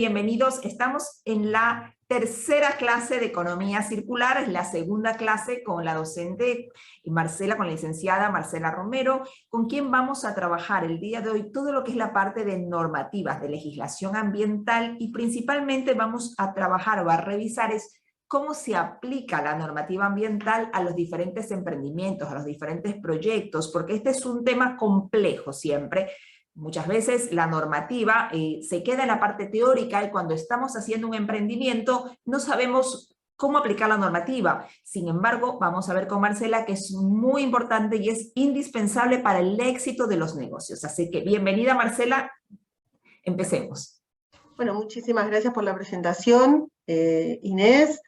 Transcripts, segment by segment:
Bienvenidos, estamos en la tercera clase de Economía Circular, es la segunda clase con la docente Marcela, con la licenciada Marcela Romero, con quien vamos a trabajar el día de hoy todo lo que es la parte de normativas, de legislación ambiental, y principalmente vamos a trabajar o a revisar cómo se aplica la normativa ambiental a los diferentes emprendimientos, a los diferentes proyectos, porque este es un tema complejo siempre. Muchas veces la normativa se queda en la parte teórica y cuando estamos haciendo un emprendimiento no sabemos cómo aplicar la normativa. Sin embargo, vamos a ver con Marcela que es muy importante y es indispensable para el éxito de los negocios. Así que bienvenida, Marcela, empecemos. Bueno, muchísimas gracias por la presentación, Inés.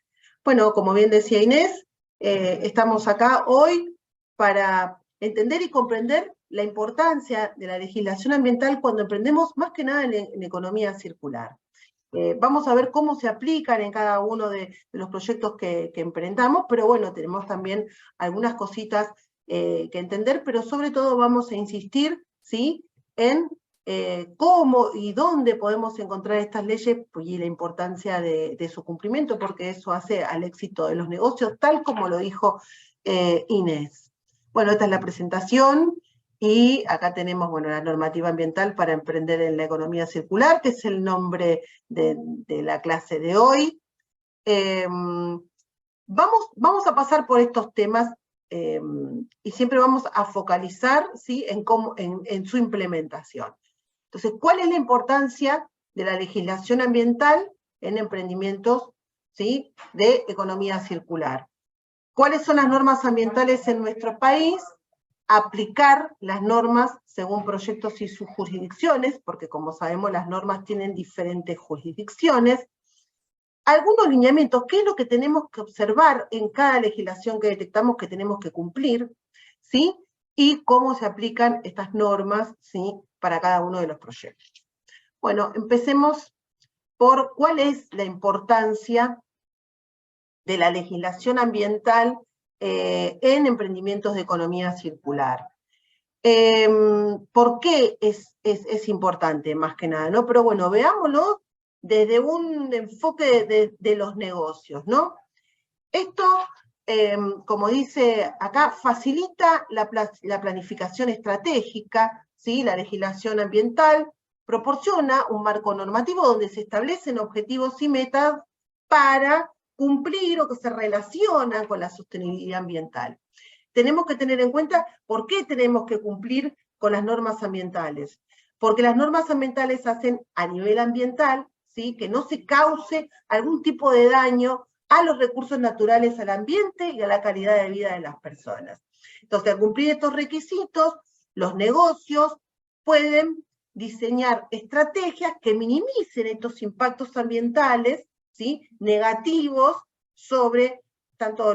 Bueno, como bien decía Inés, estamos acá hoy para entender y comprender la importancia de la legislación ambiental cuando emprendemos más que nada en economía circular. Vamos a ver cómo se aplican en cada uno de los proyectos que emprendamos, pero bueno, tenemos también algunas cositas que entender, pero sobre todo vamos a insistir, ¿sí?, en cómo y dónde podemos encontrar estas leyes y la importancia de su cumplimiento, porque eso hace al éxito de los negocios, tal como lo dijo Inés. Bueno, esta es la presentación. Y acá tenemos, bueno, la normativa ambiental para emprender en la economía circular, que es el nombre de la clase de hoy. Vamos a pasar por estos temas y siempre vamos a focalizar, ¿sí?, en su implementación. Entonces, ¿cuál es la importancia de la legislación ambiental en emprendimientos, ¿sí?, de economía circular? ¿Cuáles son las normas ambientales en nuestro país? Aplicar las normas según proyectos y sus jurisdicciones, porque como sabemos las normas tienen diferentes jurisdicciones. Algunos lineamientos, ¿qué es lo que tenemos que observar en cada legislación que detectamos que tenemos que cumplir? ¿Sí? Y cómo se aplican estas normas, ¿sí?, para cada uno de los proyectos. Bueno, empecemos por cuál es la importancia de la legislación ambiental en emprendimientos de economía circular. ¿Por qué es importante, más que nada, ¿no? Pero bueno, veámoslo desde un enfoque de los negocios, ¿no? Esto, como dice acá, facilita la planificación estratégica, ¿sí? La legislación ambiental proporciona un marco normativo donde se establecen objetivos y metas para cumplir o que se relacionan con la sostenibilidad ambiental. Tenemos que tener en cuenta por qué tenemos que cumplir con las normas ambientales. Porque las normas ambientales hacen a nivel ambiental, ¿sí?, que no se cause algún tipo de daño a los recursos naturales, al ambiente y a la calidad de vida de las personas. Entonces, al cumplir estos requisitos, los negocios pueden diseñar estrategias que minimicen estos impactos ambientales, ¿sí?, negativos sobre tanto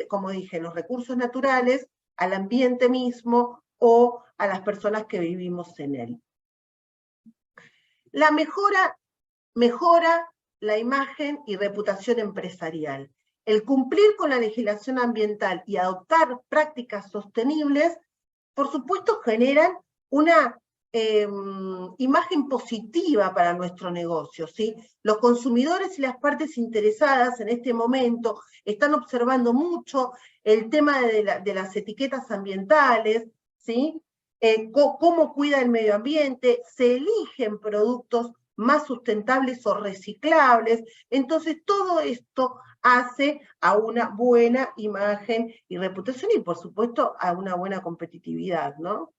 como dije, los recursos naturales, al ambiente mismo o a las personas que vivimos en él. La mejora la imagen y reputación empresarial. El cumplir con la legislación ambiental y adoptar prácticas sostenibles, por supuesto, generan una imagen positiva para nuestro negocio, ¿sí? Los consumidores y las partes interesadas en este momento están observando mucho el tema de las etiquetas ambientales, ¿sí? Cómo cuida el medio ambiente, se eligen productos más sustentables o reciclables. Entonces todo esto hace a una buena imagen y reputación y por supuesto a una buena competitividad, ¿no?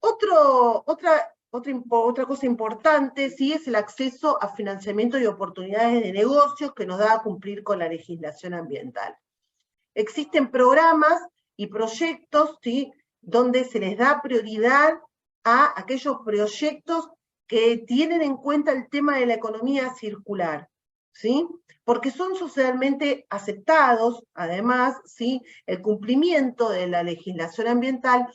Otra cosa importante, sí, es el acceso a financiamiento y oportunidades de negocios que nos da a cumplir con la legislación ambiental. Existen programas y proyectos, ¿sí?, donde se les da prioridad a aquellos proyectos que tienen en cuenta el tema de la economía circular, ¿sí?, porque son socialmente aceptados. Además, ¿sí?, el cumplimiento de la legislación ambiental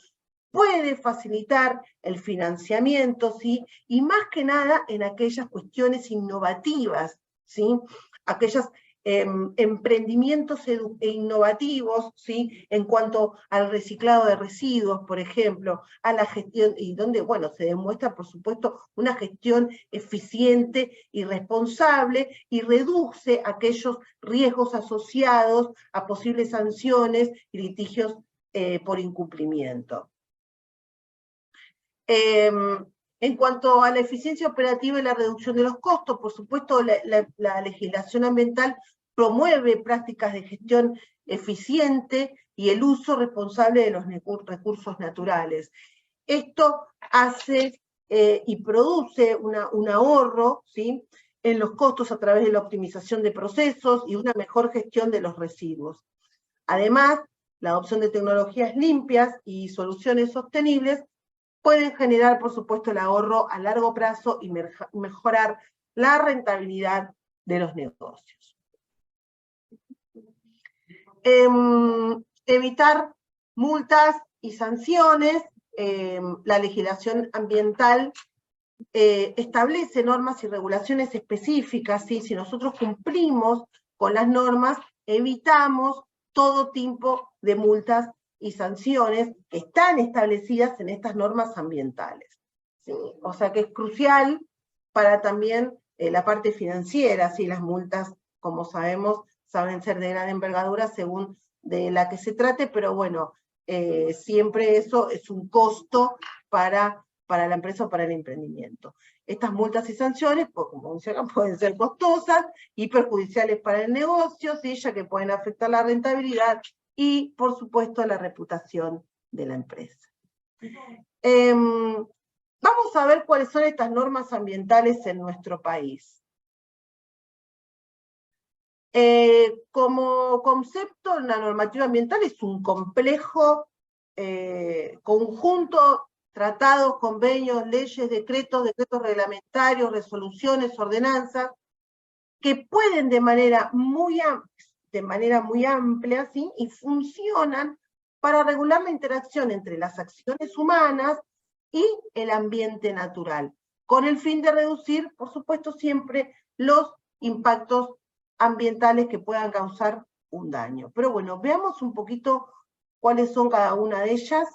puede facilitar el financiamiento, ¿sí?, y más que nada en aquellas cuestiones innovativas, ¿sí?, aquellas emprendimientos innovativos, ¿sí? En cuanto al reciclado de residuos, por ejemplo, a la gestión, y donde, bueno, se demuestra, por supuesto, una gestión eficiente y responsable, y reduce aquellos riesgos asociados a posibles sanciones y litigios por incumplimiento. En cuanto a la eficiencia operativa y la reducción de los costos, por supuesto, la legislación ambiental promueve prácticas de gestión eficiente y el uso responsable de los recursos naturales. Esto hace y produce un ahorro, ¿sí?, en los costos a través de la optimización de procesos y una mejor gestión de los residuos. Además, la adopción de tecnologías limpias y soluciones sostenibles pueden generar, por supuesto, el ahorro a largo plazo y mejorar la rentabilidad de los negocios. Evitar multas y sanciones. La legislación ambiental establece normas y regulaciones específicas, ¿sí? Si nosotros cumplimos con las normas, evitamos todo tipo de multas y sanciones que están establecidas en estas normas ambientales, ¿sí? O sea que es crucial para también la parte financiera, ¿sí? Las multas, como sabemos, saben ser de gran envergadura según de la que se trate, pero bueno, siempre eso es un costo para la empresa o para el emprendimiento. Estas multas y sanciones, pues, como mencionan, pueden ser costosas y perjudiciales para el negocio, ¿sí? Ya que pueden afectar la rentabilidad y, por supuesto, la reputación de la empresa. Vamos a ver cuáles son estas normas ambientales en nuestro país. Como concepto, la normativa ambiental es un complejo conjunto, tratados, convenios, leyes, decretos reglamentarios, resoluciones, ordenanzas, que pueden de manera muy amplia, ¿sí? Y funcionan para regular la interacción entre las acciones humanas y el ambiente natural, con el fin de reducir, por supuesto, siempre los impactos ambientales que puedan causar un daño. Pero bueno, veamos un poquito cuáles son cada una de ellas.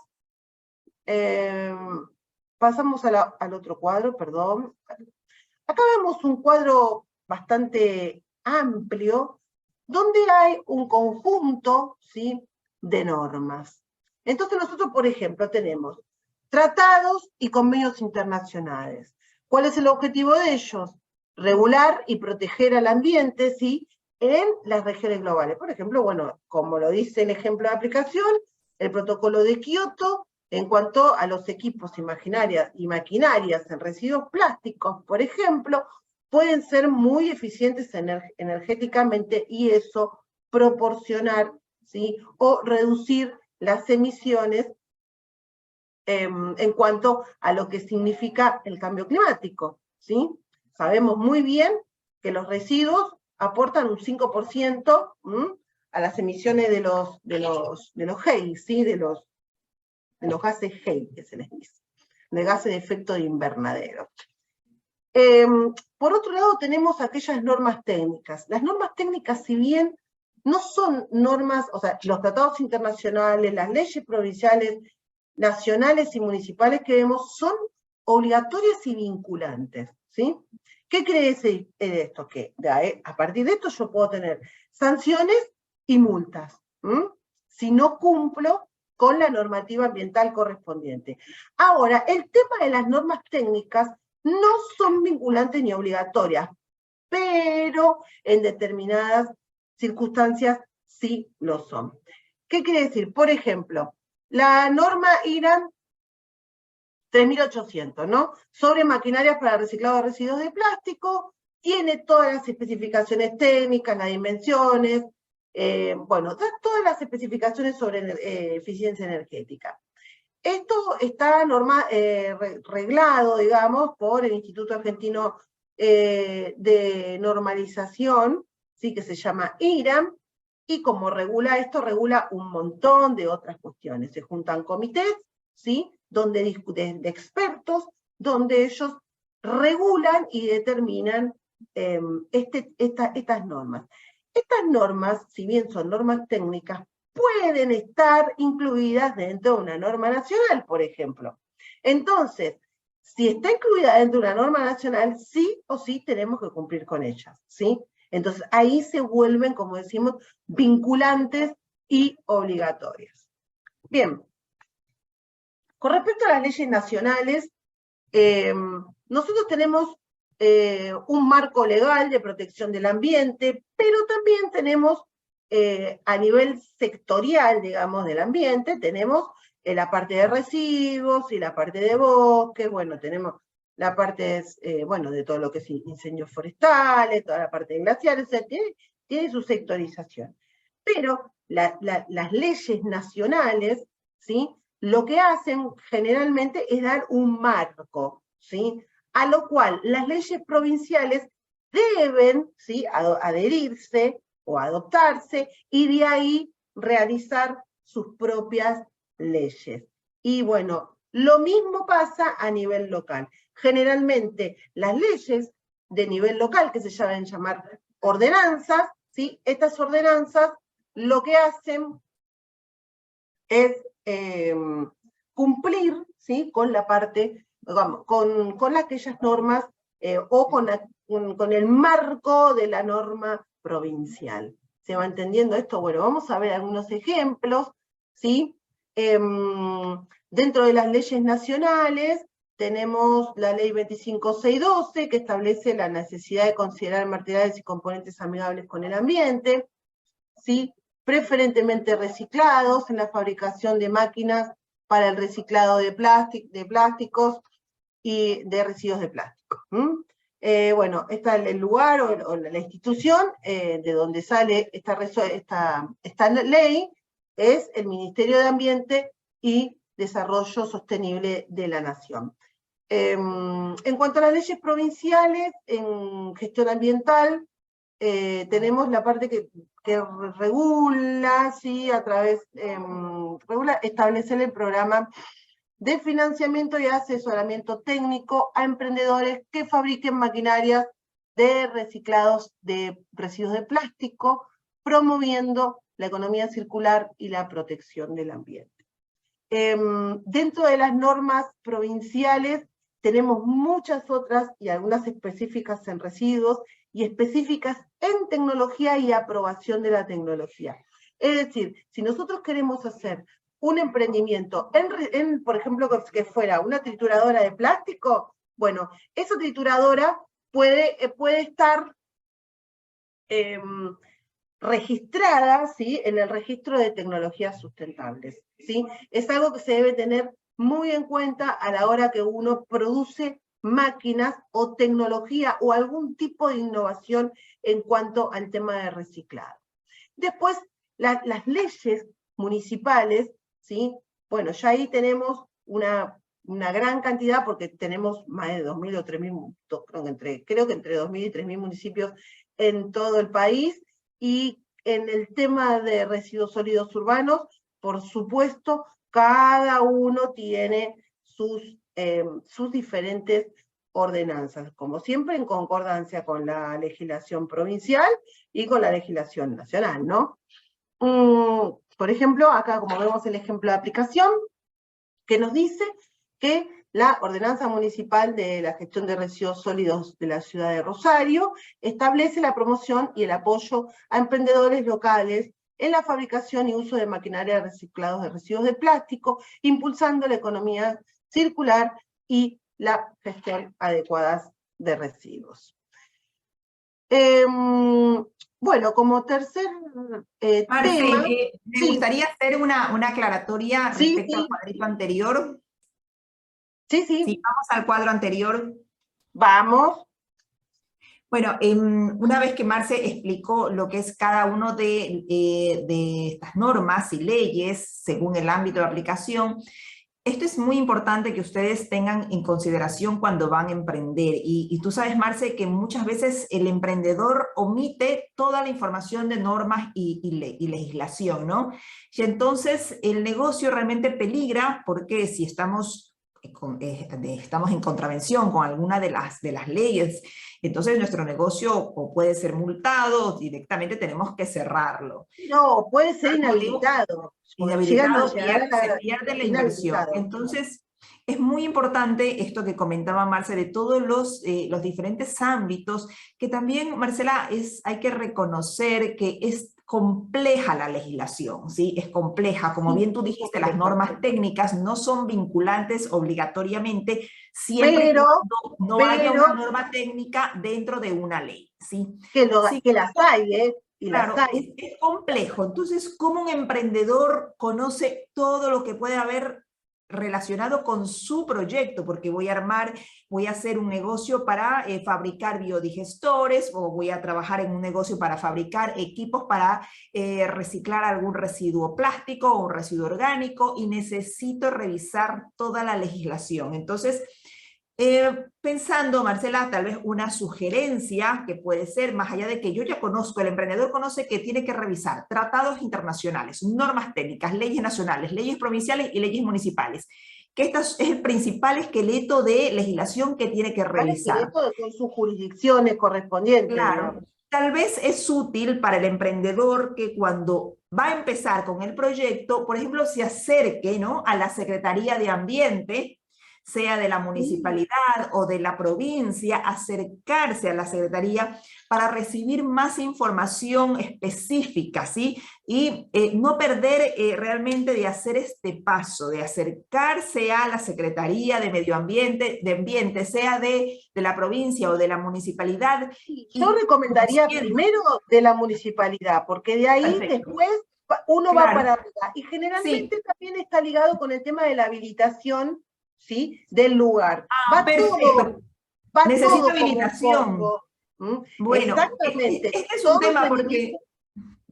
Pasamos al otro cuadro, perdón. Acá vemos un cuadro bastante amplio, donde hay un conjunto, ¿sí?, de normas. Entonces nosotros, por ejemplo, tenemos tratados y convenios internacionales. ¿Cuál es el objetivo de ellos? Regular y proteger al ambiente, ¿sí?, en las regiones globales. Por ejemplo, bueno, como lo dice el ejemplo de aplicación, el protocolo de Kioto, en cuanto a los equipos y maquinarias en residuos plásticos, por ejemplo, pueden ser muy eficientes energéticamente y eso proporcionar, ¿sí?, o reducir las emisiones en cuanto a lo que significa el cambio climático, ¿sí? Sabemos muy bien que los residuos aportan un 5% a las emisiones de los GEI, ¿sí?, de los gases GEI, que se les dice, de gases de efecto de invernadero. Por otro lado, tenemos aquellas normas técnicas. Las normas técnicas, si bien no son normas, o sea, los tratados internacionales, las leyes provinciales, nacionales y municipales que vemos, son obligatorias y vinculantes, ¿sí? ¿Qué quiere decir esto? Que a partir de esto yo puedo tener sanciones y multas, si no cumplo con la normativa ambiental correspondiente. Ahora, el tema de las normas técnicas no son vinculantes ni obligatorias, pero en determinadas circunstancias sí lo son. ¿Qué quiere decir? Por ejemplo, la norma IRAM 3800, ¿no?, sobre maquinarias para reciclado de residuos de plástico, tiene todas las especificaciones técnicas, las dimensiones, bueno, todas las especificaciones sobre eficiencia energética. Esto está reglado, digamos, por el Instituto Argentino de Normalización, ¿sí?, que se llama IRAM, y como regula esto, regula un montón de otras cuestiones. Se juntan comités, ¿sí?, donde discuten de expertos, donde ellos regulan y determinan estas normas. Estas normas, si bien son normas técnicas, pueden estar incluidas dentro de una norma nacional, por ejemplo. Entonces, si está incluida dentro de una norma nacional, sí o sí tenemos que cumplir con ellas, ¿sí? Entonces, ahí se vuelven, como decimos, vinculantes y obligatorias. Bien, con respecto a las leyes nacionales, nosotros tenemos un marco legal de protección del ambiente, pero también tenemos a nivel sectorial, digamos, del ambiente, tenemos la parte de residuos y la parte de bosques, bueno, tenemos la parte, bueno, de todo lo que es incendios forestales, toda la parte de glaciares, o sea, tiene su sectorización. Pero las leyes nacionales, ¿sí?, lo que hacen generalmente es dar un marco, ¿sí?, a lo cual las leyes provinciales deben, ¿sí?, adherirse o adoptarse, y de ahí realizar sus propias leyes. Y bueno, lo mismo pasa a nivel local. Generalmente las leyes de nivel local, que se llaman llamar ordenanzas, ¿sí?, estas ordenanzas lo que hacen es cumplir, ¿sí?, con la parte, digamos, con aquellas normas o con el marco de la norma provincial. ¿Se va entendiendo esto? Bueno, vamos a ver algunos ejemplos, ¿sí? Dentro de las leyes nacionales tenemos la ley 25612, que establece la necesidad de considerar materiales y componentes amigables con el ambiente, ¿sí?, preferentemente reciclados en la fabricación de máquinas para el reciclado de plásticos y de residuos de plástico. Bueno, está el lugar o la institución de donde sale esta ley, es el Ministerio de Ambiente y Desarrollo Sostenible de la Nación. En cuanto a las leyes provinciales en gestión ambiental, tenemos la parte que regula, ¿sí?, a través, regula establecer el programa de financiamiento y asesoramiento técnico a emprendedores que fabriquen maquinarias de reciclados de residuos de plástico, promoviendo la economía circular y la protección del ambiente. Dentro de las normas provinciales tenemos muchas otras y algunas específicas en residuos y específicas en tecnología y aprobación de la tecnología. Es decir, si nosotros queremos hacer un emprendimiento, por ejemplo, que fuera una trituradora de plástico, bueno, esa trituradora puede estar registrada, ¿sí?, en el registro de tecnologías sustentables, ¿sí? Es algo que se debe tener muy en cuenta a la hora que uno produce máquinas o tecnología o algún tipo de innovación en cuanto al tema de reciclado. Después, las leyes municipales, ¿sí? Bueno, ya ahí tenemos una gran cantidad, porque tenemos más de 2.000 o 3.000, creo que entre 2.000 y 3.000 municipios en todo el país, y en el tema de residuos sólidos urbanos, por supuesto, cada uno tiene sus diferentes ordenanzas, como siempre en concordancia con la legislación provincial y con la legislación nacional, ¿no? Por ejemplo, acá como vemos el ejemplo de aplicación, que nos dice que la Ordenanza Municipal de la Gestión de Residuos Sólidos de la Ciudad de Rosario establece la promoción y el apoyo a emprendedores locales en la fabricación y uso de maquinaria reciclados de residuos de plástico, impulsando la economía circular y la gestión adecuada de residuos. Bueno, como tercer Marce, tema... me gustaría hacer una aclaratoria respecto al cuadrito anterior. Sí. Sí, vamos al cuadro anterior. Vamos. Bueno, una vez que Marce explicó lo que es cada uno de estas normas y leyes según el ámbito de aplicación, esto es muy importante que ustedes tengan en consideración cuando van a emprender. Y tú sabes, Marce, que muchas veces el emprendedor omite toda la información de normas y legislación, ¿no? Y entonces el negocio realmente peligra porque si estamos estamos en contravención con alguna de las leyes, entonces nuestro negocio o puede ser multado o directamente tenemos que cerrarlo. No, puede ser inhabilitado. Inhabilitado, se Se pierde la inversión. Entonces, es muy importante esto que comentaba Marce, de todos los diferentes ámbitos, que también, Marcela, hay que reconocer que es compleja la legislación, ¿sí? Es compleja. Como bien tú dijiste, las normas técnicas no son vinculantes obligatoriamente, siempre que no haya una norma técnica dentro de una ley, ¿sí? Que las hay, ¿eh? Y claro, las hay. es complejo. Entonces, ¿cómo un emprendedor conoce todo lo que puede haber relacionado con su proyecto? Porque voy a hacer un negocio para fabricar biodigestores, o voy a trabajar en un negocio para fabricar equipos para reciclar algún residuo plástico o un residuo orgánico, y necesito revisar toda la legislación. Entonces, pensando, Marcela, tal vez una sugerencia que puede ser, más allá de que yo ya conozco, el emprendedor conoce que tiene que revisar tratados internacionales, normas técnicas, leyes nacionales, leyes provinciales y leyes municipales, que este es el principal esqueleto de legislación que tiene que revisar. Con sus jurisdicciones correspondientes. Claro, digamos. tal vez es útil para el emprendedor que cuando va a empezar con el proyecto, por ejemplo, se acerque, ¿no?, a la Secretaría de Ambiente, sea de la municipalidad o de la provincia, acercarse a la secretaría para recibir más información específica, ¿sí? Y no perder realmente de hacer este paso, de acercarse a la Secretaría de Medio Ambiente, sea de la provincia o de la municipalidad. Yo recomendaría primero de la municipalidad, porque de ahí después uno va para arriba. Y generalmente también está ligado con el tema de la habilitación, ¿sí?, del lugar. Perfecto. Necesito habilitación. Bueno, exactamente. Este es un tema porque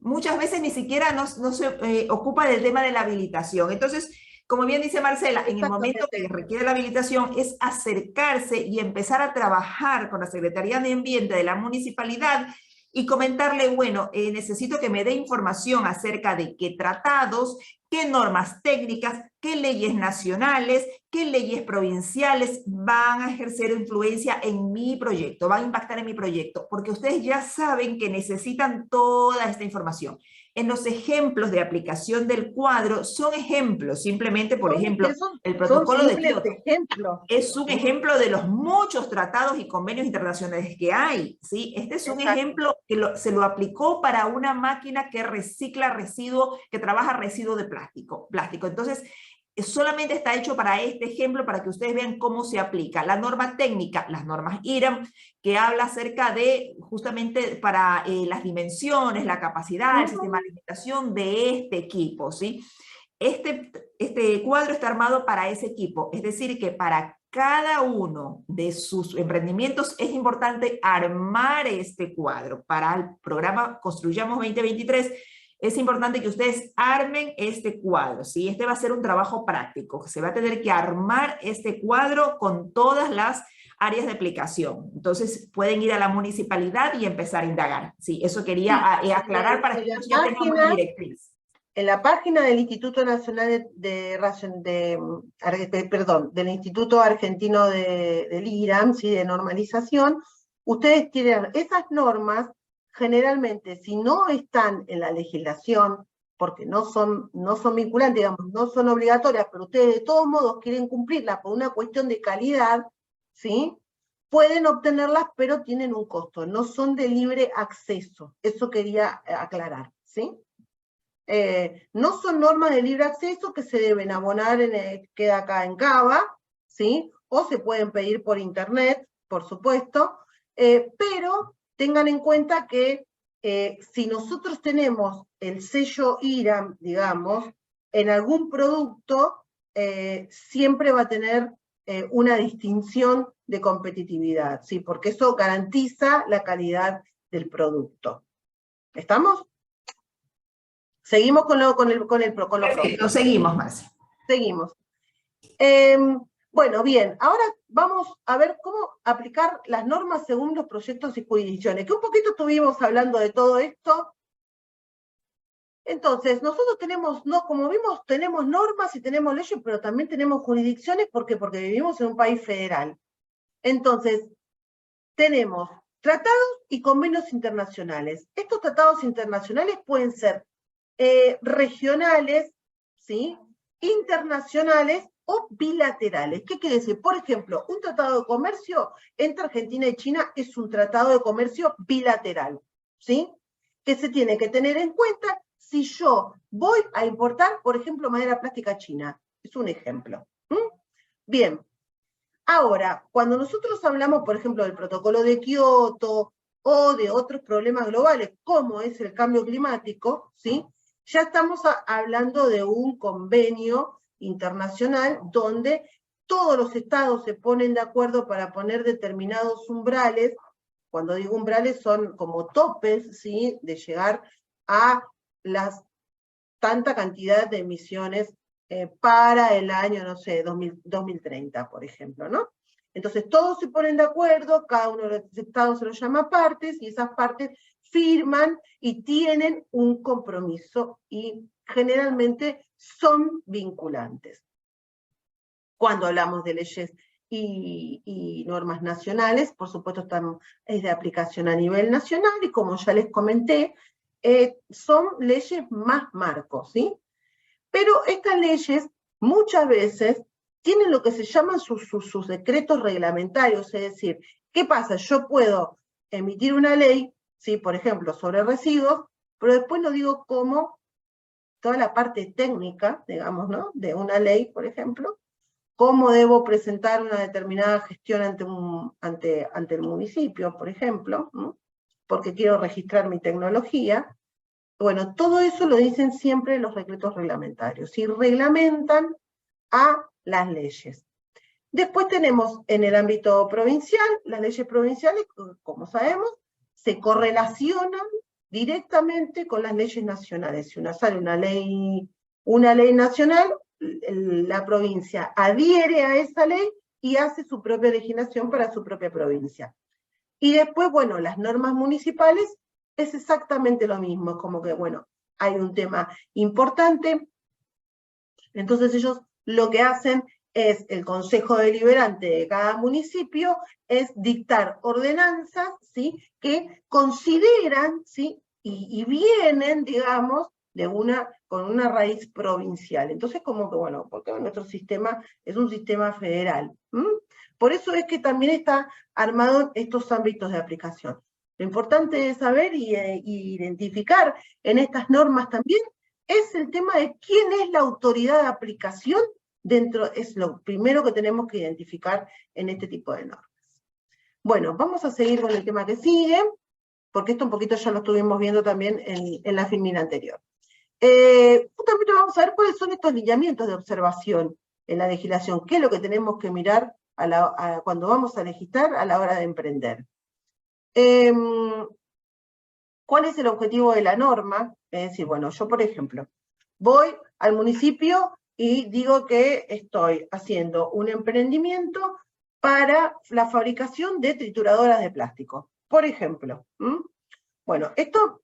muchas veces ni siquiera no se ocupa del tema de la habilitación. Entonces, como bien dice Marcela, en el momento que requiere la habilitación es acercarse y empezar a trabajar con la Secretaría de Ambiente de la municipalidad y comentarle, bueno, necesito que me dé información acerca de qué tratados, qué normas técnicas, qué leyes nacionales, qué leyes provinciales van a ejercer influencia en mi proyecto, van a impactar en mi proyecto, porque ustedes ya saben que necesitan toda esta información. En los ejemplos de aplicación del cuadro son ejemplos, simplemente, por ejemplo, el protocolo de Kioto es un ejemplo de los muchos tratados y convenios internacionales que hay, ¿sí? Este es un ejemplo que se lo aplicó para una máquina que recicla residuos, que trabaja residuos de plástico. Entonces, solamente está hecho para este ejemplo, para que ustedes vean cómo se aplica. La norma técnica, las normas IRAM, que habla acerca de, justamente para las dimensiones, la capacidad, el sistema de alimentación de este equipo, ¿sí? Este cuadro está armado para ese equipo, es decir, que para cada uno de sus emprendimientos es importante armar este cuadro. Para el programa Construyamos 2023, es importante que ustedes armen este cuadro, ¿sí? Este va a ser un trabajo práctico, se va a tener que armar este cuadro con todas las áreas de aplicación. Entonces, pueden ir a la municipalidad y empezar a indagar. Sí, eso quería aclarar para que ya tengan una directriz. En la página del Instituto Nacional del Instituto Argentino del IRAM, ¿sí?, de normalización, ustedes tienen esas normas. Generalmente, si no están en la legislación, porque no son vinculantes, digamos, no son obligatorias, pero ustedes de todos modos quieren cumplirlas por una cuestión de calidad, ¿sí?, pueden obtenerlas, pero tienen un costo, no son de libre acceso. Eso quería aclarar, ¿sí? No son normas de libre acceso que se deben abonar, queda acá en Cava, ¿sí?, o se pueden pedir por internet, por supuesto, pero tengan en cuenta que si nosotros tenemos el sello IRAM, digamos, en algún producto, siempre va a tener una distinción de competitividad, ¿sí?, porque eso garantiza la calidad del producto. ¿Estamos? Seguimos con lo Perfecto, seguimos, Marcia. Seguimos. Bueno, bien, ahora vamos a ver cómo aplicar las normas según los proyectos y jurisdicciones, que un poquito estuvimos hablando de todo esto Entonces, nosotros tenemos, no, como vimos, tenemos normas y tenemos leyes, pero también tenemos jurisdicciones, ¿por qué? Porque vivimos en un país federal. Entonces, tenemos tratados y convenios internacionales. Estos tratados internacionales pueden ser regionales, ¿sí? Internacionales o bilaterales. ¿Qué quiere decir? Por ejemplo, un tratado de comercio entre Argentina y China es un tratado de comercio bilateral, ¿sí? Que se tiene que tener en cuenta si yo voy a importar, por ejemplo, madera plástica china. Es un ejemplo. Bien. Ahora, cuando nosotros hablamos, por ejemplo, del protocolo de Kioto o de otros problemas globales, como es el cambio climático, ¿sí? Ya estamos hablando de un convenio internacional donde todos los estados se ponen de acuerdo para poner determinados umbrales. Cuando digo umbrales son como topes, ¿sí? De llegar a tanta cantidad de emisiones para el año, no sé, 2030, por ejemplo, ¿no? Entonces todos se ponen de acuerdo, cada uno de los estados se los llama partes, y esas partes firman y tienen un compromiso, y generalmente son vinculantes. Cuando hablamos de leyes y normas nacionales, por supuesto es de aplicación a nivel nacional, y como ya les comenté, son leyes más marcos, ¿sí? Pero estas leyes muchas veces tienen lo que se llaman sus decretos reglamentarios, es decir, ¿qué pasa? Yo puedo emitir una ley, ¿sí? Por ejemplo, sobre residuos, pero después no digo cómo toda la parte técnica, digamos, ¿no? De una ley, por ejemplo, cómo debo presentar una determinada gestión ante el municipio, por ejemplo, ¿no? Porque quiero registrar mi tecnología. Bueno, todo eso lo dicen siempre los decretos reglamentarios, y reglamentan a las leyes. Después tenemos en el ámbito provincial, las leyes provinciales, como sabemos, se correlacionan directamente con las leyes nacionales. Si sale una ley nacional, la provincia adhiere a esa ley y hace su propia legislación para su propia provincia. Y después, bueno, las normas municipales es exactamente lo mismo, es como que, bueno, hay un tema importante, entonces ellos lo que hacen es, el consejo deliberante de cada municipio, es dictar ordenanzas, ¿sí? Que consideran, ¿sí? Y vienen, digamos, con una raíz provincial. Entonces, como que, bueno, porque nuestro sistema es un sistema federal. Por eso es que también está armado estos ámbitos de aplicación. Lo importante es saber y identificar en estas normas también es el tema de quién es la autoridad de aplicación dentro, es lo primero que tenemos que identificar en este tipo de normas. Bueno, vamos a seguir con el tema que sigue, porque esto un poquito ya lo estuvimos viendo también en la filmina anterior. Justamente vamos a ver cuáles son estos lineamientos de observación en la legislación, qué es lo que tenemos que mirar cuando vamos a legislar a la hora de emprender. ¿Cuál es el objetivo de la norma? Es decir, bueno, yo por ejemplo, voy al municipio y digo que estoy haciendo un emprendimiento para la fabricación de trituradoras de plástico, por ejemplo. Bueno, esto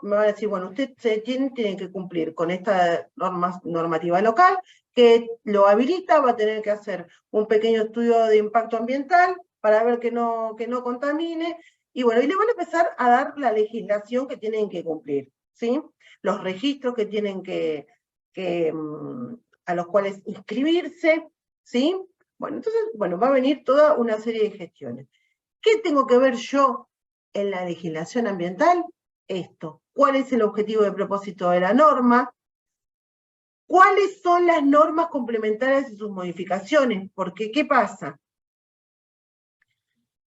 me van a decir, bueno, usted tiene que cumplir con esta normativa local, que lo habilita, va a tener que hacer un pequeño estudio de impacto ambiental para ver que no contamine, y bueno, y le van a empezar a dar la legislación que tienen que cumplir, ¿sí? Los registros que tienen a los cuales inscribirse, ¿sí? Bueno, entonces, bueno, va a venir toda una serie de gestiones. ¿Qué tengo que ver yo en la legislación ambiental? Esto. ¿Cuál es el objetivo de propósito de la norma? ¿Cuáles son las normas complementarias y sus modificaciones? Porque, ¿qué pasa?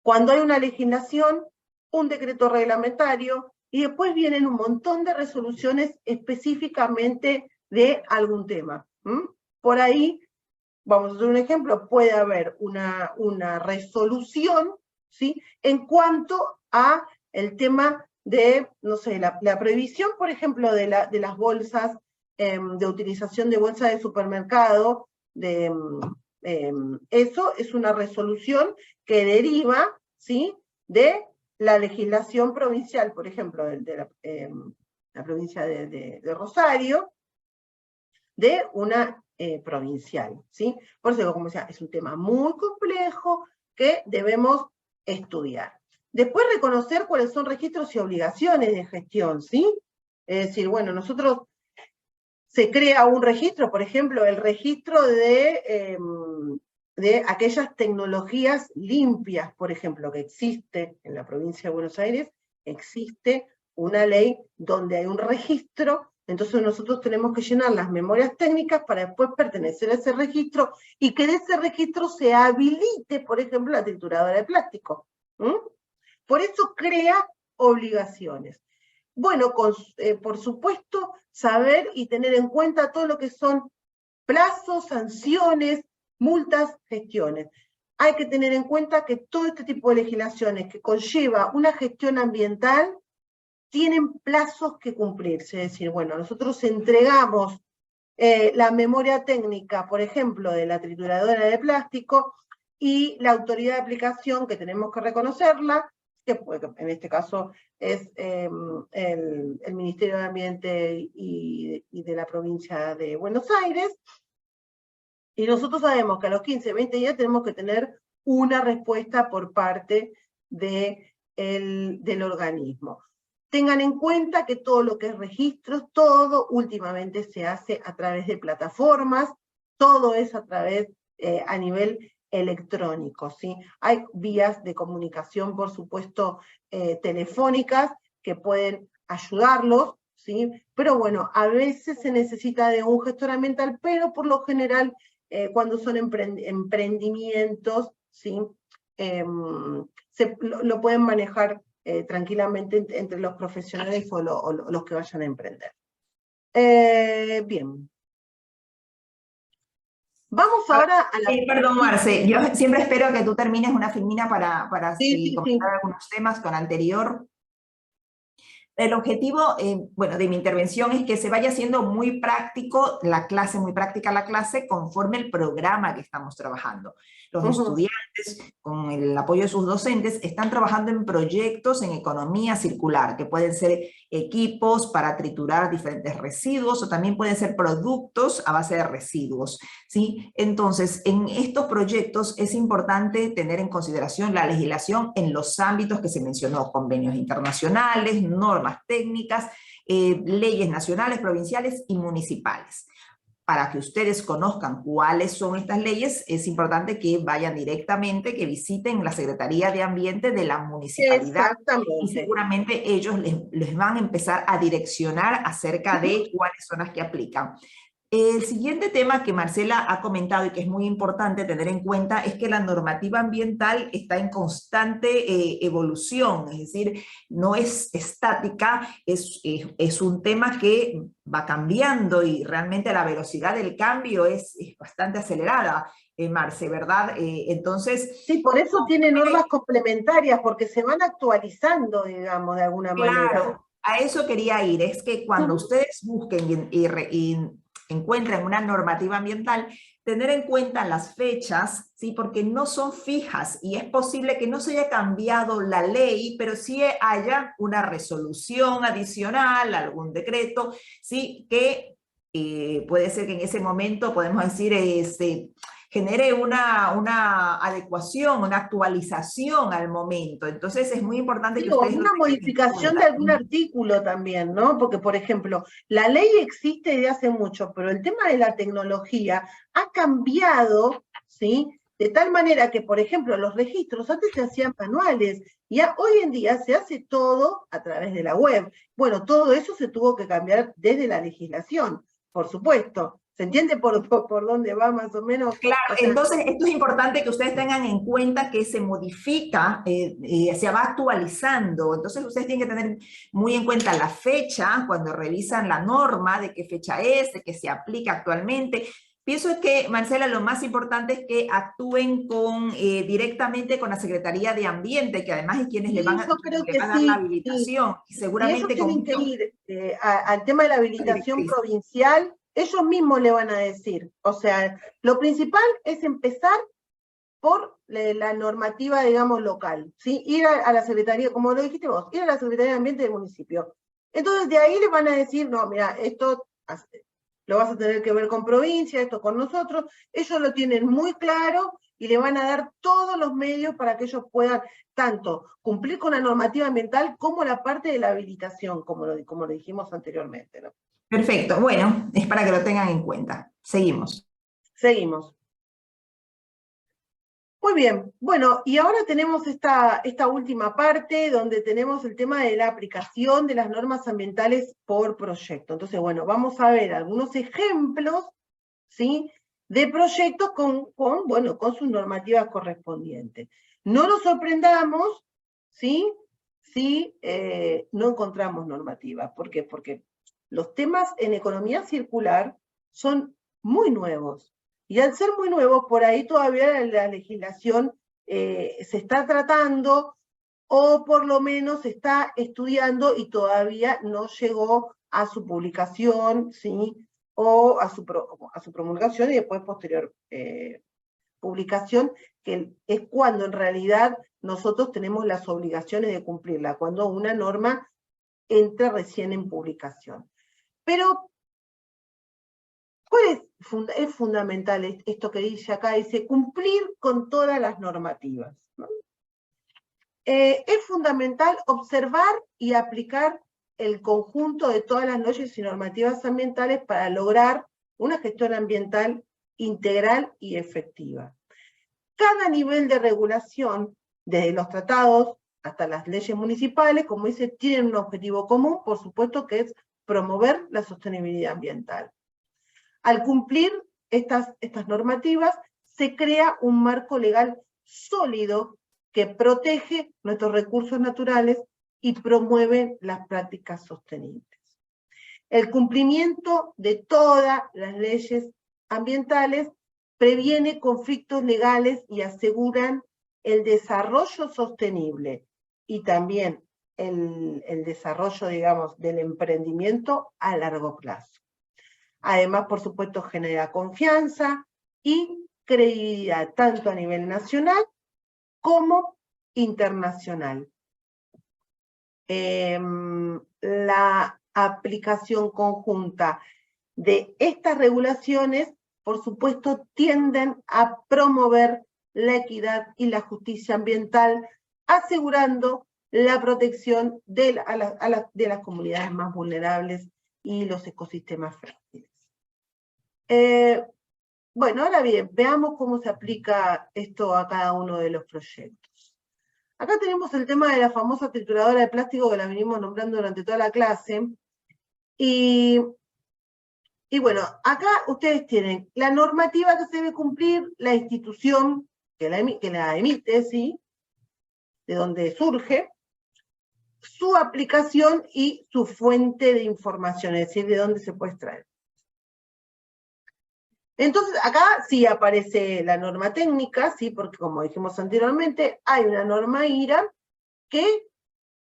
Cuando hay una legislación, un decreto reglamentario, y después vienen un montón de resoluciones específicamente de algún tema. Por ahí, vamos a hacer un ejemplo, puede haber una resolución, ¿sí? En cuanto a el tema de, no sé, la prohibición, por ejemplo, de las bolsas, de utilización de bolsas de supermercado, eso es una resolución que deriva, ¿sí? De la legislación provincial, por ejemplo, la provincia de Rosario, de una provincial, ¿sí? Por eso, como decía, es un tema muy complejo que debemos estudiar. Después, reconocer cuáles son registros y obligaciones de gestión, ¿sí? Es decir, bueno, nosotros se crea un registro, por ejemplo, el registro de aquellas tecnologías limpias, por ejemplo, que existe en la provincia de Buenos Aires, existe una ley donde hay un registro, entonces nosotros tenemos que llenar las memorias técnicas para después pertenecer a ese registro y que de ese registro se habilite, por ejemplo, la trituradora de plástico. Por eso crea obligaciones. Bueno, por supuesto, saber y tener en cuenta todo lo que son plazos, sanciones, multas, gestiones. Hay que tener en cuenta que todo este tipo de legislaciones que conlleva una gestión ambiental tienen plazos que cumplirse. Es decir, bueno, nosotros entregamos la memoria técnica, por ejemplo, de la trituradora de plástico, y la autoridad de aplicación, que tenemos que reconocerla, que en este caso es el Ministerio de Ambiente y de la provincia de Buenos Aires, y nosotros sabemos que a los 15, 20 días tenemos que tener una respuesta por parte del organismo. Tengan en cuenta que todo lo que es registros, todo últimamente se hace a través de plataformas, todo es a través, a nivel electrónico, ¿sí? Hay vías de comunicación, por supuesto, telefónicas, que pueden ayudarlos, ¿sí? Pero bueno, a veces se necesita de un gestor ambiental, pero por lo general, cuando son emprendimientos, ¿sí? Lo pueden manejar tranquilamente entre los profesionales o los que vayan a emprender. Bien. Vamos ahora a la... Perdón, Marce, yo siempre espero que tú termines una filmina para comentar algunos temas con anterior. El objetivo, bueno, de mi intervención es que se vaya haciendo muy práctico la clase, muy práctica la clase conforme el programa que estamos trabajando. Los estudiantes, con el apoyo de sus docentes, están trabajando en proyectos en economía circular, que pueden ser equipos para triturar diferentes residuos o también pueden ser productos a base de residuos, ¿sí? Entonces, en estos proyectos es importante tener en consideración la legislación en los ámbitos que se mencionó, convenios internacionales, normas técnicas, leyes nacionales, provinciales y municipales. Para que ustedes conozcan cuáles son estas leyes, es importante que vayan directamente, que visiten la Secretaría de Ambiente de la municipalidad. Exactamente. Y seguramente ellos les van a empezar a direccionar acerca de cuáles son las que aplican. El siguiente tema que Marcela ha comentado y que es muy importante tener en cuenta es que la normativa ambiental está en constante evolución, es decir, no es estática, es un tema que va cambiando y realmente la velocidad del cambio es bastante acelerada, Marce, ¿verdad? Entonces... Sí, por eso tiene normas complementarias, porque se van actualizando, digamos, de alguna manera. Claro, a eso quería ir, es que cuando ustedes busquen y encuentren una normativa ambiental, tener en cuenta las fechas, ¿sí? Porque no son fijas y es posible que no se haya cambiado la ley, pero sí haya una resolución adicional, algún decreto, ¿sí? Que puede ser que en ese momento, podemos decir, genere una adecuación, una actualización al momento. Entonces es muy importante que ustedes... una modificación de algún artículo también, ¿no? Porque, por ejemplo, la ley existe desde hace mucho, pero el tema de la tecnología ha cambiado, ¿sí? De tal manera que, por ejemplo, los registros antes se hacían manuales, y hoy en día se hace todo a través de la web. Bueno, todo eso se tuvo que cambiar desde la legislación, por supuesto. ¿Se entiende por dónde va más o menos? Claro, o sea, entonces esto es importante que ustedes tengan en cuenta que se modifica, se va actualizando, entonces ustedes tienen que tener muy en cuenta la fecha cuando revisan la norma, de qué fecha es, de qué se aplica actualmente. Pienso que, Marcela, lo más importante es que actúen directamente con la Secretaría de Ambiente, que además es quienes le van a dar la habilitación. Y seguramente ellos tienen que ir al tema de la habilitación provincial, ellos mismos le van a decir. O sea, lo principal es empezar por la normativa, digamos, local, ¿sí? Ir a la Secretaría, como lo dijiste vos, ir a la Secretaría de Ambiente del municipio. Entonces de ahí le van a decir, no, mira, esto lo vas a tener que ver con provincia, esto con nosotros. Ellos lo tienen muy claro y le van a dar todos los medios para que ellos puedan tanto cumplir con la normativa ambiental como la parte de la habilitación, como lo dijimos anteriormente, ¿no? Perfecto, bueno, es para que lo tengan en cuenta. Seguimos. Seguimos. Muy bien, bueno, y ahora tenemos esta última parte donde tenemos el tema de la aplicación de las normas ambientales por proyecto. Entonces, bueno, vamos a ver algunos ejemplos, ¿sí?, de proyectos con sus normativas correspondientes. No nos sorprendamos, ¿sí?, si no encontramos normativas. ¿Por qué? Porque los temas en economía circular son muy nuevos. Y al ser muy nuevos, por ahí todavía la legislación se está tratando, o por lo menos se está estudiando y todavía no llegó a su publicación, ¿sí?, o a su promulgación y después posterior publicación, que es cuando en realidad nosotros tenemos las obligaciones de cumplirla, cuando una norma entra recién en publicación. Pero, ¿cuál es fundamental esto que dice acá? Dice, cumplir con todas las normativas, ¿no? Es fundamental observar y aplicar el conjunto de todas las leyes y normativas ambientales para lograr una gestión ambiental integral y efectiva. Cada nivel de regulación, desde los tratados hasta las leyes municipales, como dice, tienen un objetivo común, por supuesto, que es promover la sostenibilidad ambiental. Al cumplir estas normativas, se crea un marco legal sólido que protege nuestros recursos naturales y promueve las prácticas sostenibles. El cumplimiento de todas las leyes ambientales previene conflictos legales y aseguran el desarrollo sostenible y también el desarrollo, digamos, del emprendimiento a largo plazo. Además, por supuesto, genera confianza y credibilidad tanto a nivel nacional como internacional. La aplicación conjunta de estas regulaciones, por supuesto, tienden a promover la equidad y la justicia ambiental, asegurando la protección de las comunidades más vulnerables y los ecosistemas frágiles. Bueno, ahora bien, veamos cómo se aplica esto a cada uno de los proyectos. Acá tenemos el tema de la famosa trituradora de plástico que la venimos nombrando durante toda la clase. Y bueno, acá ustedes tienen la normativa que se debe cumplir, la institución que la emite, ¿sí?, de donde surge, su aplicación y su fuente de información, es decir, de dónde se puede extraer. Entonces, acá sí aparece la norma técnica, ¿sí?, porque como dijimos anteriormente, hay una norma IRA que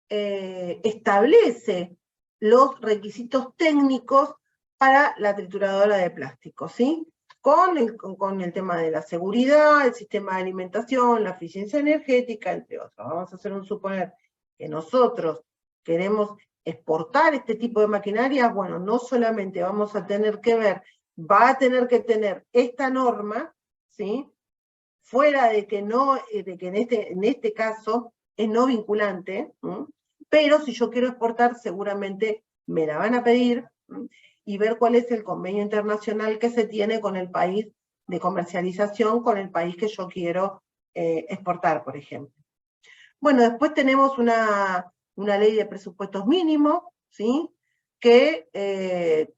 establece los requisitos técnicos para la trituradora de plástico, ¿sí?, con el tema de la seguridad, el sistema de alimentación, la eficiencia energética, entre otros. Vamos a hacer un suponer que nosotros queremos exportar este tipo de maquinaria. Bueno, no solamente vamos a tener que ver, va a tener que tener esta norma, ¿sí?, fuera de que en este caso es no vinculante, ¿sí?, pero si yo quiero exportar seguramente me la van a pedir, ¿sí?, y ver cuál es el convenio internacional que se tiene con el país de comercialización, con el país que yo quiero exportar, por ejemplo. Bueno, después tenemos una ley de presupuestos mínimos, ¿sí?, que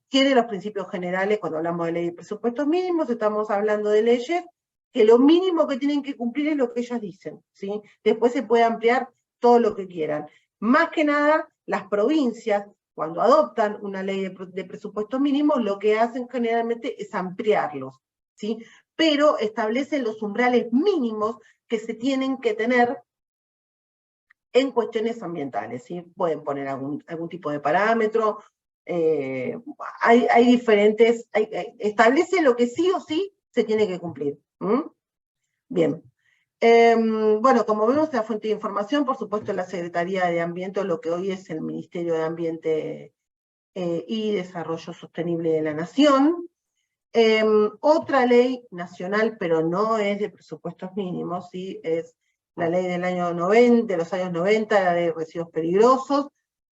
tiene los principios generales. Cuando hablamos de ley de presupuestos mínimos, estamos hablando de leyes que lo mínimo que tienen que cumplir es lo que ellas dicen, ¿sí? Después se puede ampliar todo lo que quieran. Más que nada, las provincias, cuando adoptan una ley de presupuestos mínimos, lo que hacen generalmente es ampliarlos, ¿sí?, pero establecen los umbrales mínimos que se tienen que tener en cuestiones ambientales, ¿sí? Pueden poner algún tipo de parámetro, hay diferentes, establece lo que sí o sí se tiene que cumplir. Bien, Bueno, como vemos, la fuente de información, por supuesto, la Secretaría de Ambiente, o lo que hoy es el Ministerio de Ambiente y Desarrollo Sostenible de la Nación. Otra ley nacional, pero no es de presupuestos mínimos, ¿sí? Es la ley del año 90, de los años 90, la ley de residuos peligrosos,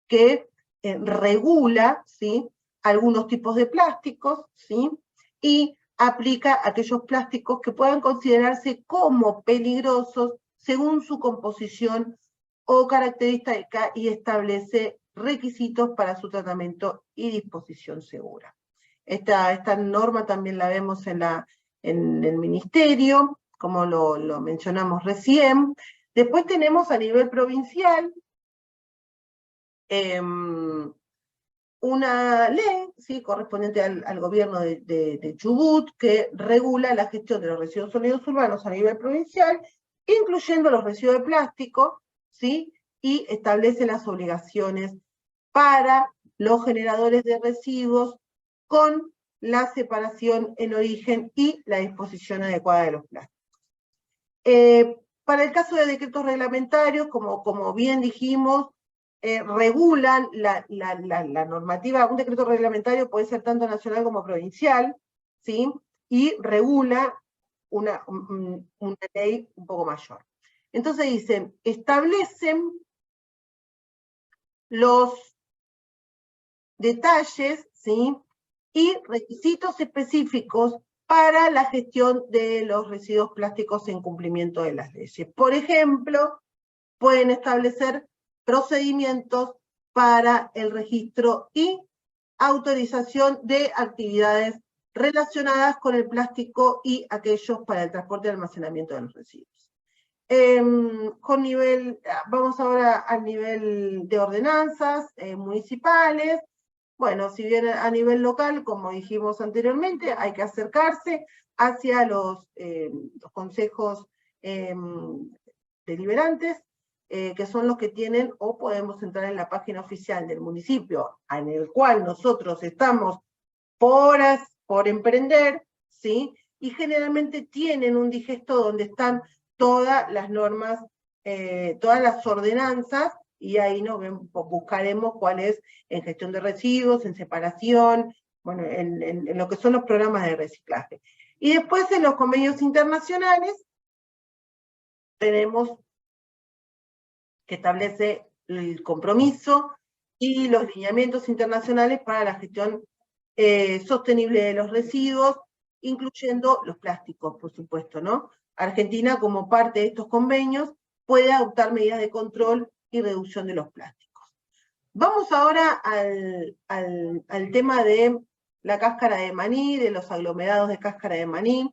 que regula, ¿sí?, algunos tipos de plásticos, ¿sí?, y aplica aquellos plásticos que puedan considerarse como peligrosos según su composición o característica, y establece requisitos para su tratamiento y disposición segura. Esta norma también la vemos en el Ministerio, como lo mencionamos recién. Después tenemos a nivel provincial una ley, ¿sí?, correspondiente al gobierno de Chubut, que regula la gestión de los residuos sólidos urbanos a nivel provincial, incluyendo los residuos de plástico, ¿sí?, y establece las obligaciones para los generadores de residuos con la separación en origen y la disposición adecuada de los plásticos. Para el caso de decretos reglamentarios, como bien dijimos, regulan la normativa. Un decreto reglamentario puede ser tanto nacional como provincial, ¿sí?, y regula una ley un poco mayor. Entonces dicen, establecen los detalles, ¿sí?, y requisitos específicos para la gestión de los residuos plásticos en cumplimiento de las leyes. Por ejemplo, pueden establecer procedimientos para el registro y autorización de actividades relacionadas con el plástico y aquellos para el transporte y almacenamiento de los residuos. Vamos ahora al nivel de ordenanzas municipales. Bueno, si bien a nivel local, como dijimos anteriormente, hay que acercarse hacia los consejos deliberantes, que son los que tienen, o podemos entrar en la página oficial del municipio, en el cual nosotros estamos por emprender, ¿sí?, y generalmente tienen un digesto donde están todas las normas, todas las ordenanzas, y ahí buscaremos cuál es en gestión de residuos, en separación, bueno, en lo que son los programas de reciclaje. Y después en los convenios internacionales tenemos que establece el compromiso y los lineamientos internacionales para la gestión sostenible de los residuos, incluyendo los plásticos, por supuesto, ¿no? Argentina, como parte de estos convenios, puede adoptar medidas de control y reducción de los plásticos. Vamos ahora al tema de la cáscara de maní, de los aglomerados de cáscara de maní.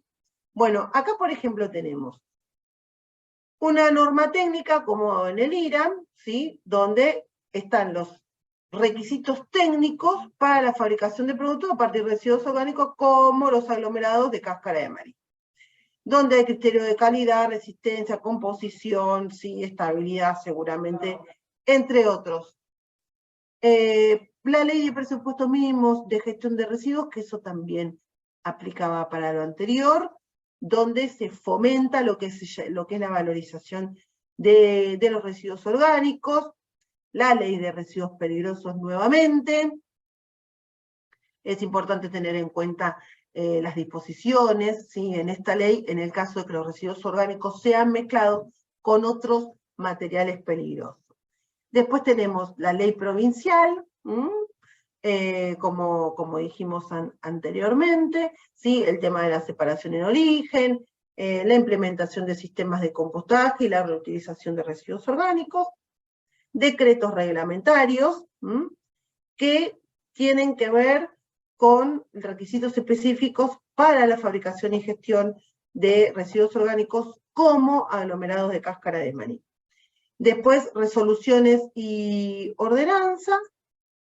Bueno, acá, por ejemplo, tenemos una norma técnica, como en el IRAM, ¿sí?, donde están los requisitos técnicos para la fabricación de productos a partir de residuos orgánicos, como los aglomerados de cáscara de maní, donde hay criterios de calidad, resistencia, composición, ¿sí?, estabilidad, seguramente, entre otros. La ley de presupuestos mínimos de gestión de residuos, que eso también aplicaba para lo anterior, donde se fomenta lo que es la valorización de los residuos orgánicos. La ley de residuos peligrosos nuevamente. Es importante tener en cuenta las disposiciones, ¿sí?, en esta ley, en el caso de que los residuos orgánicos sean mezclados con otros materiales peligrosos. Después tenemos la ley provincial, como dijimos anteriormente, ¿sí?, el tema de la separación en origen, la implementación de sistemas de compostaje y la reutilización de residuos orgánicos, decretos reglamentarios, que tienen que ver con requisitos específicos para la fabricación y gestión de residuos orgánicos como aglomerados de cáscara de maní. Después, resoluciones y ordenanzas.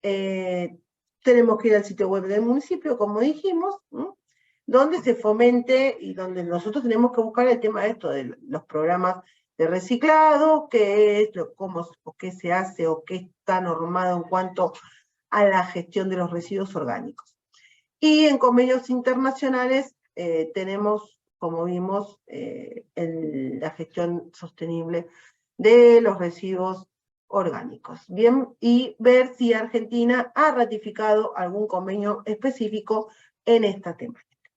Tenemos que ir al sitio web del municipio, como dijimos, donde se fomente y donde nosotros tenemos que buscar el tema de esto, de los programas de reciclado, qué es, cómo, o qué se hace, o qué está normado en cuanto a la gestión de los residuos orgánicos. Y en convenios internacionales tenemos como vimos, en la gestión sostenible de los residuos orgánicos. Bien, y ver si Argentina ha ratificado algún convenio específico en esta temática.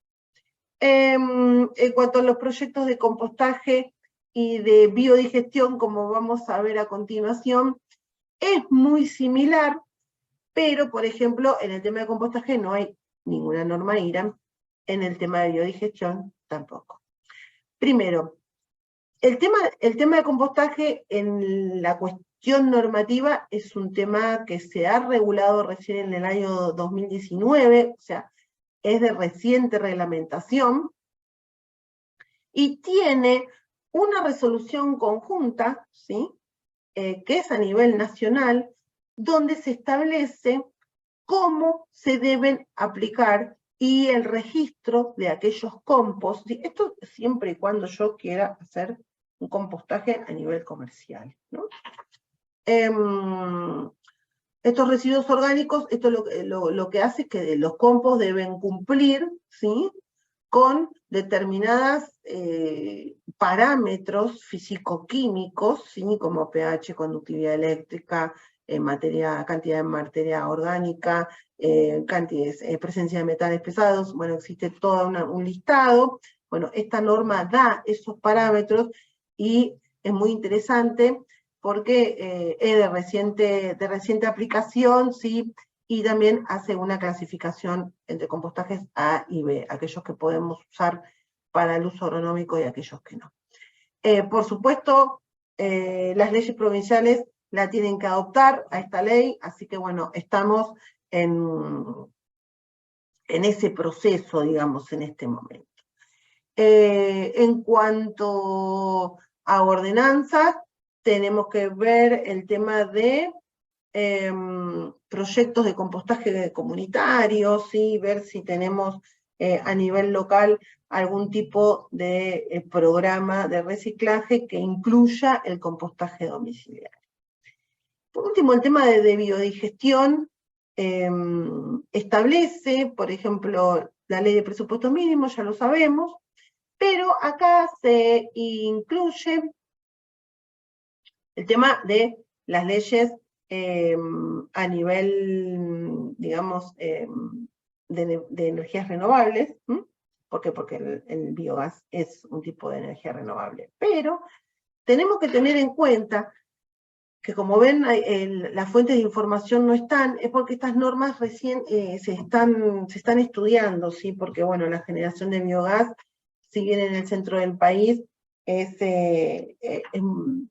En cuanto a los proyectos de compostaje y de biodigestión, como vamos a ver a continuación, es muy similar, pero, por ejemplo, en el tema de compostaje no hay ninguna norma IRAM, en el tema de biodigestión tampoco. Primero, el tema de compostaje en la cuestión normativa es un tema que se ha regulado recién en el año 2019, o sea, es de reciente reglamentación, y tiene una resolución conjunta, ¿sí? Que es a nivel nacional, donde se establece cómo se deben aplicar y el registro de aquellos compost. Esto siempre y cuando yo quiera hacer un compostaje a nivel comercial, ¿no? Estos residuos orgánicos, esto lo que hace es que los compost deben cumplir, ¿sí?, con determinadas parámetros físico-químicos, ¿sí?, como pH, conductividad eléctrica, cantidad de materia orgánica, presencia de metales pesados. Bueno, existe todo un listado. Bueno, esta norma da esos parámetros y es muy interesante porque es de reciente aplicación, ¿sí?, y también hace una clasificación entre compostajes A y B, aquellos que podemos usar para el uso agronómico y aquellos que no. Por supuesto, las leyes provinciales la tienen que adoptar a esta ley, así que bueno, estamos en ese proceso, digamos, en este momento. En cuanto a ordenanzas, tenemos que ver el tema de proyectos de compostaje comunitario, ¿sí?, ver si tenemos a nivel local algún tipo de programa de reciclaje que incluya el compostaje domiciliario. Por último, el tema de biodigestión establece, por ejemplo, la ley de presupuesto mínimo, ya lo sabemos, pero acá se incluye el tema de las leyes a nivel, digamos, de energías renovables. ¿Por qué? Porque el biogás es un tipo de energía renovable. Pero tenemos que tener en cuenta que, como ven, las fuentes de información no están, es porque estas normas recién se están estudiando, ¿sí? Porque, bueno, la generación de biogás, si bien en el centro del país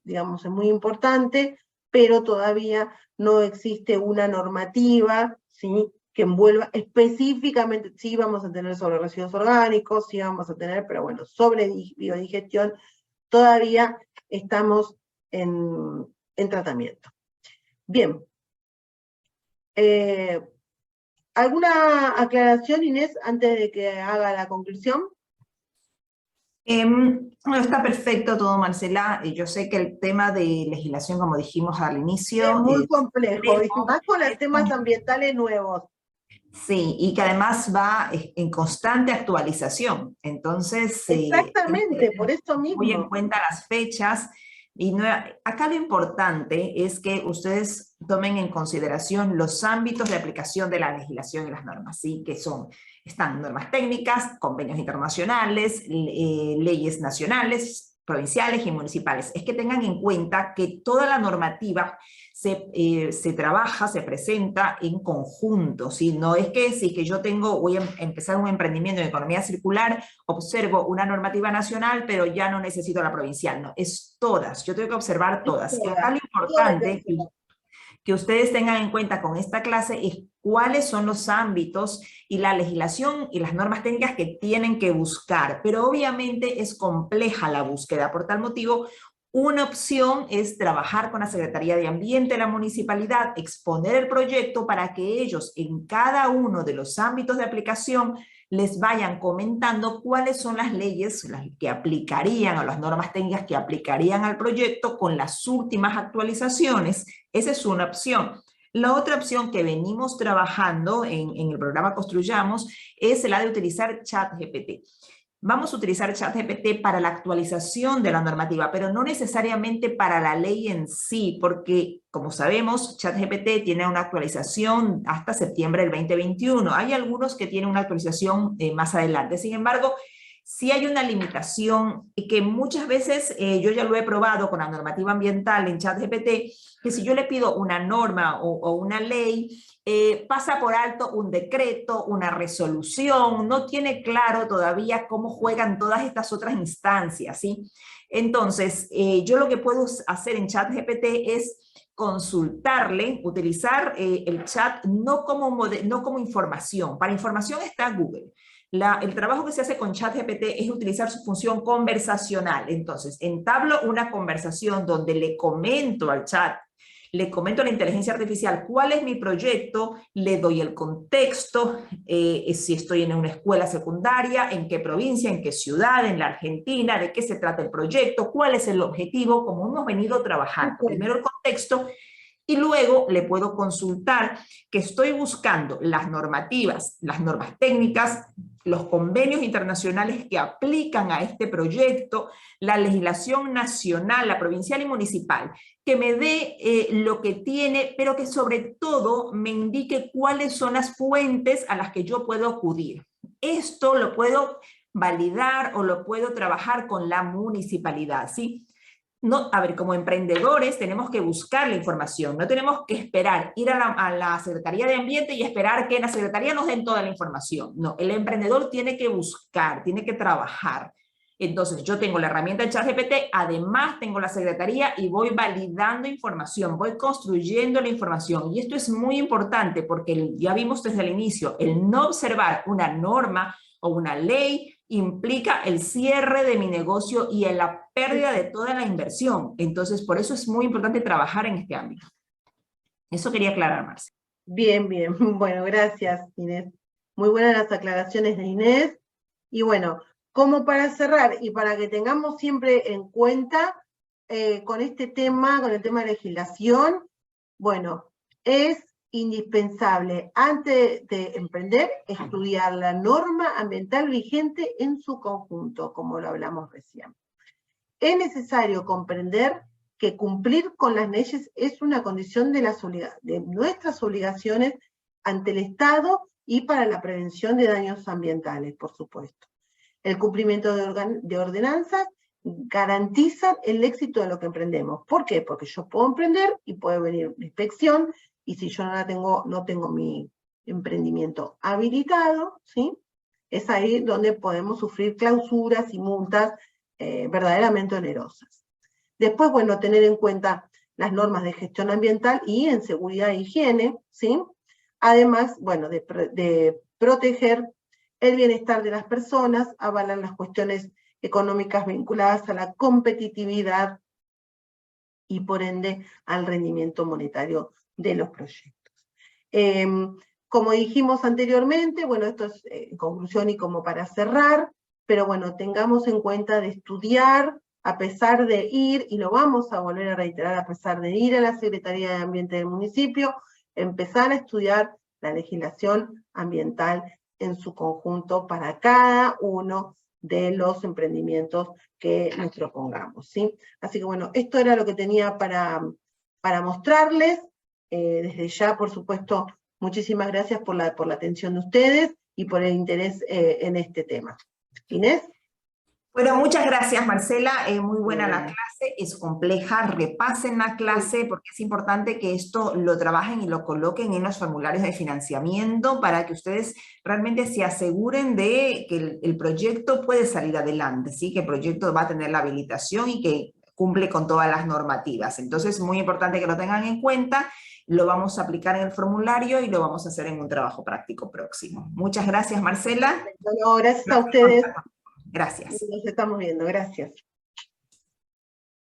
digamos, es muy importante, pero todavía no existe una normativa, ¿sí?, que envuelva específicamente. Sí vamos a tener sobre residuos orgánicos, sí vamos a tener, pero bueno, sobre biodigestión todavía estamos en tratamiento. Bien. ¿Alguna aclaración, Inés, antes de que haga la conclusión? No, está perfecto todo, Marcela. Yo sé que el tema de legislación, como dijimos al inicio, es muy complejo, y más con los temas ambientales nuevos. Sí, y que además va en constante actualización. Entonces, exactamente, por eso mismo. Muy en cuenta las fechas. Y acá lo importante es que ustedes tomen en consideración los ámbitos de aplicación de la legislación y las normas, ¿sí? Que están normas técnicas, convenios internacionales, leyes nacionales, provinciales y municipales. Es que tengan en cuenta que toda la normativa se trabaja, se presenta en conjunto, ¿sí? No es que si que yo voy a empezar un emprendimiento en economía circular, observo una normativa nacional, pero ya no necesito la provincial, no, es todas, yo tengo que observar todas. Y acá lo importante que ustedes tengan en cuenta con esta clase es cuáles son los ámbitos y la legislación y las normas técnicas que tienen que buscar, pero obviamente es compleja la búsqueda, por tal motivo, una opción es trabajar con la Secretaría de Ambiente de la municipalidad, exponer el proyecto para que ellos en cada uno de los ámbitos de aplicación les vayan comentando cuáles son las leyes que aplicarían, o las normas técnicas que aplicarían al proyecto con las últimas actualizaciones. Esa es una opción. La otra opción que venimos trabajando en el programa Construyamos es la de utilizar ChatGPT. vamos a utilizar ChatGPT para la actualización de la normativa, pero no necesariamente para la ley en sí, porque, como sabemos, ChatGPT tiene una actualización hasta septiembre del 2021. Hay algunos que tienen una actualización más adelante. Sin embargo, sí hay una limitación que muchas veces, yo ya lo he probado con la normativa ambiental en ChatGPT, que si yo le pido una norma o una ley, pasa por alto un decreto, una resolución, no tiene claro todavía cómo juegan todas estas otras instancias, ¿sí? Entonces, yo lo que puedo hacer en ChatGPT es consultarle, utilizar el chat no como información. Para información está Google. El trabajo que se hace con ChatGPT es utilizar su función conversacional. Entonces, entablo una conversación donde le comento al chat, le comento a la inteligencia artificial cuál es mi proyecto, le doy el contexto, si estoy en una escuela secundaria, en qué provincia, en qué ciudad, en la Argentina, de qué se trata el proyecto, cuál es el objetivo, como hemos venido trabajando. Primero el contexto, y luego le puedo consultar que estoy buscando las normativas, las normas técnicas, los convenios internacionales que aplican a este proyecto, la legislación nacional, la provincial y municipal, que me dé lo que tiene, pero que sobre todo me indique cuáles son las fuentes a las que yo puedo acudir. Esto lo puedo validar o lo puedo trabajar con la municipalidad, ¿sí? No, a ver, como emprendedores tenemos que buscar la información, no tenemos que esperar, ir a la Secretaría de Ambiente y esperar que en la Secretaría nos den toda la información. No, el emprendedor tiene que buscar, tiene que trabajar. Entonces yo tengo la herramienta de ChatGPT, además tengo la Secretaría y voy validando información, voy construyendo la información. Y esto es muy importante porque ya vimos desde el inicio, el no observar una norma o una ley implica el cierre de mi negocio y en la pérdida de toda la inversión. Entonces, por eso es muy importante trabajar en este ámbito. Eso quería aclarar, Marce. Bien, bien. Bueno, gracias, Inés. Muy buenas las aclaraciones de Inés. Y bueno, como para cerrar y para que tengamos siempre en cuenta con este tema, con el tema de legislación, bueno, es indispensable, antes de emprender, estudiar la norma ambiental vigente en su conjunto, como lo hablamos recién. Es necesario comprender que cumplir con las leyes es una condición de nuestras obligaciones ante el Estado y para la prevención de daños ambientales, por supuesto. El cumplimiento de ordenanzas garantiza el éxito de lo que emprendemos. ¿Por qué? Porque yo puedo emprender y puede venir una inspección, y si yo no tengo mi emprendimiento habilitado, ¿sí? Es ahí donde podemos sufrir clausuras y multas verdaderamente onerosas. Después, bueno, tener en cuenta las normas de gestión ambiental y en seguridad e higiene, ¿sí? Además, bueno, de proteger el bienestar de las personas, avalan las cuestiones económicas vinculadas a la competitividad y por ende al rendimiento monetario de los proyectos. Como dijimos anteriormente, bueno, esto es en conclusión y como para cerrar, pero bueno, tengamos en cuenta de estudiar, a pesar de ir, y lo vamos a volver a reiterar, a pesar de ir a la Secretaría de Ambiente del municipio, empezar a estudiar la legislación ambiental en su conjunto para cada uno de los emprendimientos que nos propongamos, ¿sí? Así que bueno, esto era lo que tenía para mostrarles. Desde ya, por supuesto, muchísimas gracias por la atención de ustedes y por el interés en este tema. Inés. Bueno, muchas gracias, Marcela. Muy buena la clase, es compleja. Repasen la clase porque es importante que esto lo trabajen y lo coloquen en los formularios de financiamiento para que ustedes realmente se aseguren de que el proyecto puede salir adelante, ¿sí? Que el proyecto va a tener la habilitación y que cumple con todas las normativas. Entonces, muy importante que lo tengan en cuenta. Lo vamos a aplicar en el formulario y lo vamos a hacer en un trabajo práctico próximo. Muchas gracias, Marcela. Bueno, gracias a ustedes. Gracias. Nos estamos viendo, gracias.